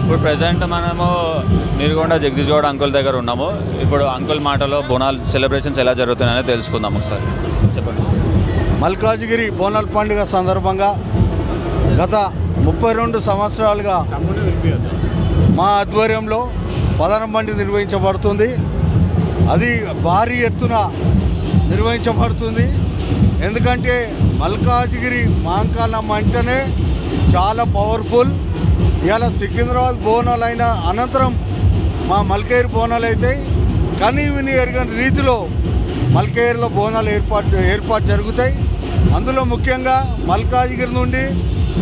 ఇప్పుడు ప్రెసెంట్ మనము నీరుగొండ జగదీష్ గౌడ్ అంకుల్ దగ్గర ఉన్నాము. ఇప్పుడు అంకుల్ మాటలో బోనాలు సెలబ్రేషన్స్ ఎలా జరుగుతున్నాయో తెలుసుకుందాం. ఒకసారి చెప్పండి. మల్కాజ్గిరి బోనాల పండుగ సందర్భంగా గత 32 సంవత్సరాలుగా మా ఆధ్వర్యంలో పదనం బండి నిర్వహించబడుతుంది. అది భారీ ఎత్తున నిర్వహించబడుతుంది. ఎందుకంటే మల్కాజ్గిరి మహంకాళమ్మ అంటేనే చాలా పవర్ఫుల్. ఇవాళ సికింద్రాబాద్ బోనాలు అయిన అనంతరం మా మల్కేరు బోనాలు అవుతాయి. కానీ విని ఎరగని రీతిలో మల్కేరులో బోనాలు ఏర్పాటు జరుగుతాయి. అందులో ముఖ్యంగా మల్కాజ్గిరి నుండి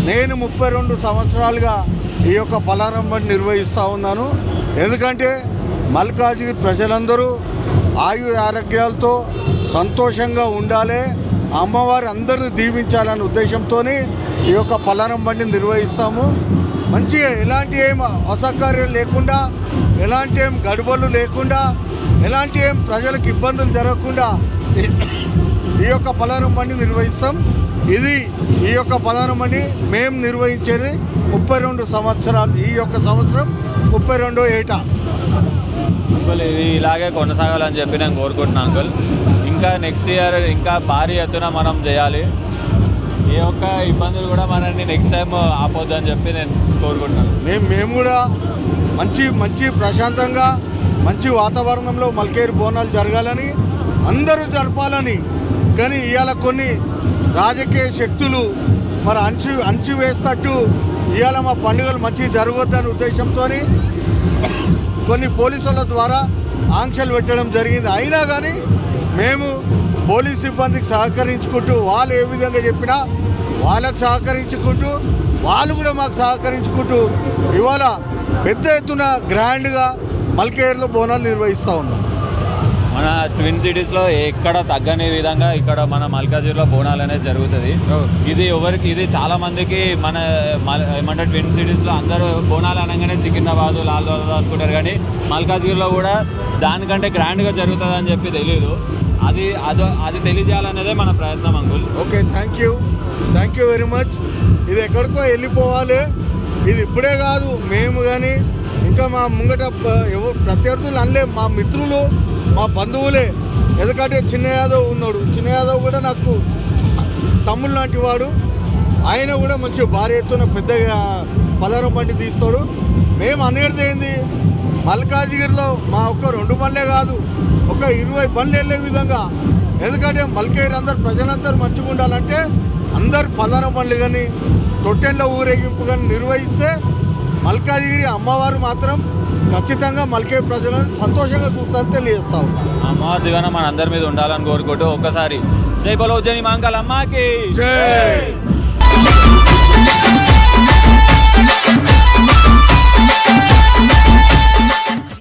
నేను 32 సంవత్సరాలుగా ఈ యొక్క పలారం బండి నిర్వహిస్తూ ఉన్నాను. ఎందుకంటే మల్కాజ్గిరి ప్రజలందరూ ఆరోగ్యాలతో సంతోషంగా ఉండాలి, అమ్మవారి అందరిని దీవించాలనే ఉద్దేశంతో ఈ యొక్క పలారం బండిని నిర్వహిస్తాము. మంచిగా ఎలాంటి ఏం అసౌకర్యం లేకుండా, ఎలాంటి ఏం గడుబలు లేకుండా, ఎలాంటి ఏం ప్రజలకు ఇబ్బందులు జరగకుండా ఈ యొక్క పలారం బండి నిర్వహిస్తాం. ఈ యొక్క పలారం బండి మేము నిర్వహించేది 32 సంవత్సరాలు. ఈ యొక్క సంవత్సరం 32వ ఏట. అంకుల్ ఇది ఇలాగే కొనసాగాలని చెప్పి నేను కోరుకుంటున్నాను అంకుల్. ఇంకా నెక్స్ట్ ఇయర్ ఇంకా భారీ ఎత్తున మనం చేయాలి. ఏ ఒక్క ఇబ్బందులు కూడా మనల్ని నెక్స్ట్ టైం ఆపొద్దని చెప్పి నేను కోరుకుంటున్నాను. మేము కూడా మంచి ప్రశాంతంగా మంచి వాతావరణంలో మల్కేరు బోనాలు జరగాలని, అందరూ జరపాలని. కానీ ఇవాళ కొన్ని రాజకీయ శక్తులు మరి అంచివేస్తట్టు ఇవాళ మా పండుగలు మంచిగా జరగొద్దనే ఉద్దేశంతో కొన్ని పోలీసుల ద్వారా ఆంక్షలు పెట్టడం జరిగింది. అయినా కానీ మేము పోలీస్ సిబ్బందికి సహకరించుకుంటూ, వాళ్ళు ఏ విధంగా చెప్పినా వాళ్ళకు సహకరించుకుంటూ, వాళ్ళు కూడా మాకు సహకరించుకుంటూ ఇవాళ పెద్ద ఎత్తున గ్రాండ్గా మల్కేరులో బోనాలు నిర్వహిస్తూ ఉన్నాం. మన ట్విన్ సిటీస్లో ఎక్కడ తగ్గని విధంగా ఇక్కడ మన మల్కాజ్గిరిలో బోనాలు అనేది జరుగుతుంది. ఇది చాలా మందికి ఏమంటే ట్విన్ సిటీస్లో అందరూ బోనాలు అనగానే సికింద్రాబాదు, లాల్ దర్వాజా అనుకుంటారు. కానీ మల్కాజ్గిరిలో కూడా దానికంటే గ్రాండ్గా జరుగుతుంది అని చెప్పి తెలియదు. అది తెలియజేయాలనేదే మన ప్రయత్నం uncle. Okay, thank you very much. ఇది ఎక్కడికో వెళ్ళిపోవాలి. ఇది ఇప్పుడే కాదు, మేము కానీ ఇంకా మా ముంగట ప్రత్యర్థులు అనలే, మా మిత్రులు, మా బంధువులే. ఎందుకంటే చిన్న యాదవ్ ఉన్నాడు. చిన్న యాదవ్ కూడా నాకు తమ్ముడు లాంటి వాడు. ఆయన కూడా మంచి భారీ ఎత్తున పెద్దగా పలారం బండి తీస్తాడు. మేము అనేది ఏంది, మల్కాజ్గిరిలో మా ఒక్క 2 బండ్లే కాదు, ఒక 20 బండ్లు వెళ్ళే విధంగా. ఎందుకంటే మల్కేరు ప్రజలందరూ మంచిగా ఉండాలంటే అందరు పలారం బండ్లు కానీ తొట్టెండ్ల ఊరేగింపు కానీ నిర్వహిస్తే మల్కాజ్గిరి అమ్మవారు మాత్రం ఖచ్చితంగా మల్కేరు ప్రజలను సంతోషంగా చూస్తారని తెలియజేస్తా ఉన్నాం. అమ్మవారి దివాన మన అందరి మీద ఉండాలని కోరుకుంటూ ఒక్కసారి జై బలో ఉజ్జయిని మహంకాళమ్మకి జై.